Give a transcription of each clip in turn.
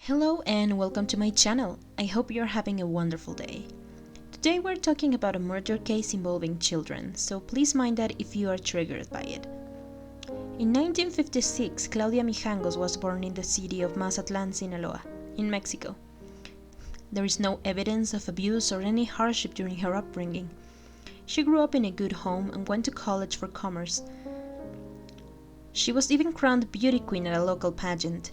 Hello and welcome to my channel. I hope you're having a wonderful day. Today we're talking about a murder case involving children, so please mind that if you are triggered by it. In 1956, Claudia Mijangos was born in the city of Mazatlan, Sinaloa, in Mexico. There is no evidence of abuse or any hardship during her upbringing. She grew up in a good home and went to college for commerce. She was even crowned beauty queen at a local pageant.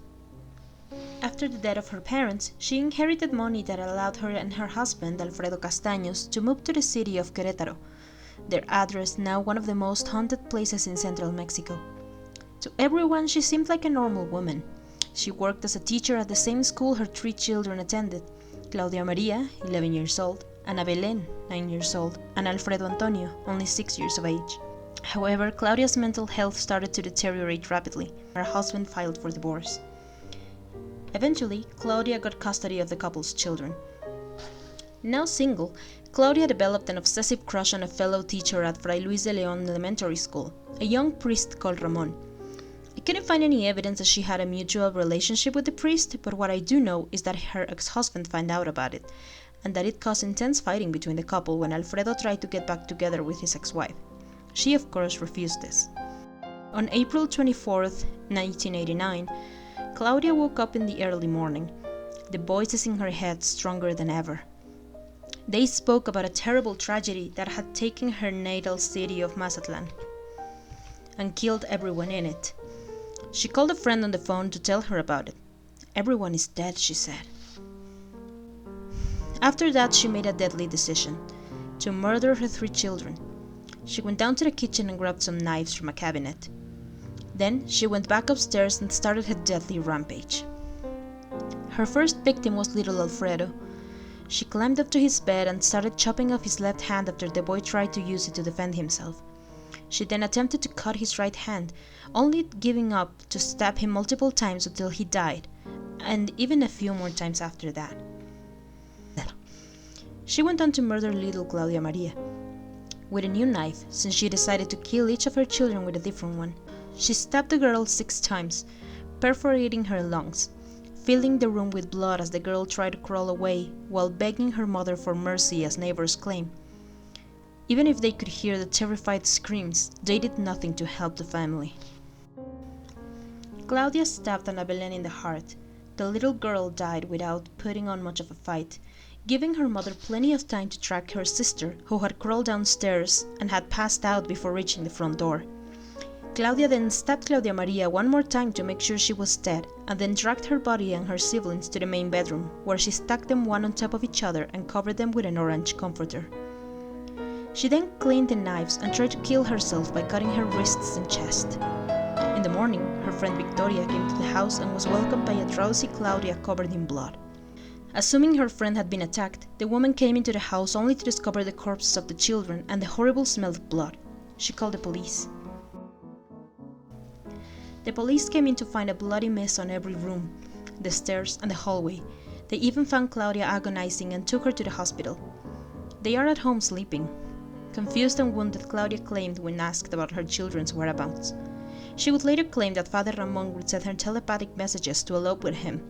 After the death of her parents, she inherited money that allowed her and her husband, Alfredo Castaños, to move to the city of Querétaro, their address now one of the most haunted places in central Mexico. To everyone, she seemed like a normal woman. She worked as a teacher at the same school her three children attended: Claudia Maria, 11 years old, Ana Belén, 9 years old, and Alfredo Antonio, only 6 years of age. However, Claudia's mental health started to deteriorate rapidly. Her husband filed for divorce. Eventually, Claudia got custody of the couple's children. Now single, Claudia developed an obsessive crush on a fellow teacher at Fray Luis de León Elementary School, a young priest called Ramon. I couldn't find any evidence that she had a mutual relationship with the priest, but what I do know is that her ex-husband found out about it, and that it caused intense fighting between the couple when Alfredo tried to get back together with his ex-wife. She, of course, refused this. On April 24, 1989, Claudia woke up in the early morning, the voices in her head stronger than ever. They spoke about a terrible tragedy that had taken her natal city of Mazatlan and killed everyone in it. She called a friend on the phone to tell her about it. "Everyone is dead," she said. After that, she made a deadly decision: to murder her three children. She went down to the kitchen and grabbed some knives from a cabinet. Then she went back upstairs and started her deadly rampage. Her first victim was little Alfredo. She climbed up to his bed and started chopping off his left hand after the boy tried to use it to defend himself. She then attempted to cut his right hand, only giving up to stab him multiple times until he died, and even a few more times after that. She went on to murder little Claudia Maria with a new knife, since she decided to kill each of her children with a different one. She stabbed the girl 6 times, perforating her lungs, filling the room with blood as the girl tried to crawl away while begging her mother for mercy, as neighbors claim. Even if they could hear the terrified screams, they did nothing to help the family. Claudia stabbed Ana Belén in the heart. The little girl died without putting on much of a fight, giving her mother plenty of time to track her sister, who had crawled downstairs and had passed out before reaching the front door. Claudia then stabbed Claudia Maria one more time to make sure she was dead, and then dragged her body and her siblings to the main bedroom, where she stacked them one on top of each other and covered them with an orange comforter. She then cleaned the knives and tried to kill herself by cutting her wrists and chest. In the morning, her friend Victoria came to the house and was welcomed by a drowsy Claudia covered in blood. Assuming her friend had been attacked, the woman came into the house only to discover the corpses of the children and the horrible smell of blood. She called the police. The police came in to find a bloody mess on every room, the stairs, and the hallway. They even found Claudia agonizing and took her to the hospital. They are at home sleeping. Confused and wounded, Claudia claimed when asked about her children's whereabouts. She would later claim that Father Ramon would send her telepathic messages to elope with him,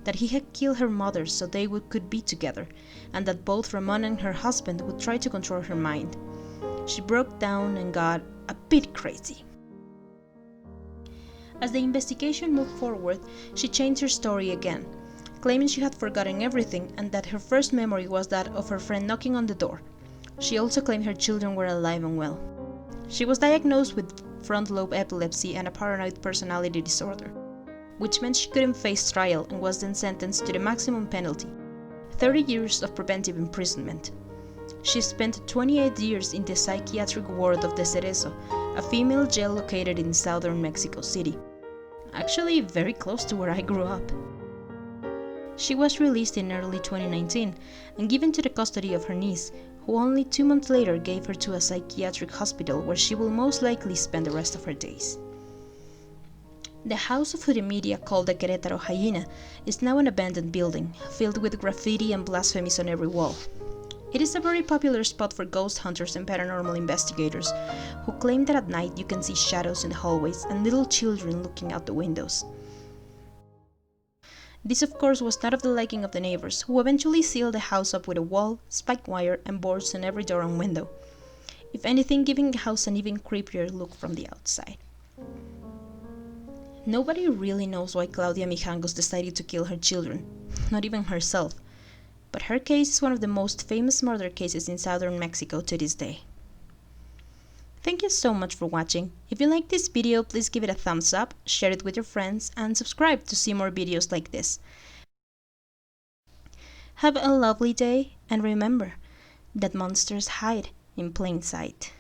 that he had killed her mother so they could be together, and that both Ramon and her husband would try to control her mind. She broke down and got a bit crazy. As the investigation moved forward, she changed her story again, claiming she had forgotten everything and that her first memory was that of her friend knocking on the door. She also claimed her children were alive and well. She was diagnosed with front-lobe epilepsy and a paranoid personality disorder, which meant she couldn't face trial and was then sentenced to the maximum penalty, 30 years of preventive imprisonment. She spent 28 years in the psychiatric ward of the Cerezo, a female jail located in southern Mexico City, actually very close to where I grew up. She was released in early 2019 and given to the custody of her niece, who only 2 months later gave her to a psychiatric hospital where she will most likely spend the rest of her days. The house of the media called the Querétaro Hyena is now an abandoned building, filled with graffiti and blasphemies on every wall. It is a very popular spot for ghost hunters and paranormal investigators, who claim that at night you can see shadows in the hallways and little children looking out the windows. This of course was not of the liking of the neighbors, who eventually sealed the house up with a wall, spiked wire, and boards on every door and window, if anything giving the house an even creepier look from the outside. Nobody really knows why Claudia Mijangos decided to kill her children, not even herself, but her case is one of the most famous murder cases in southern Mexico to this day. Thank you so much for watching. If you like this video, please give it a thumbs up, share it with your friends, and subscribe to see more videos like this. Have a lovely day, and remember that monsters hide in plain sight.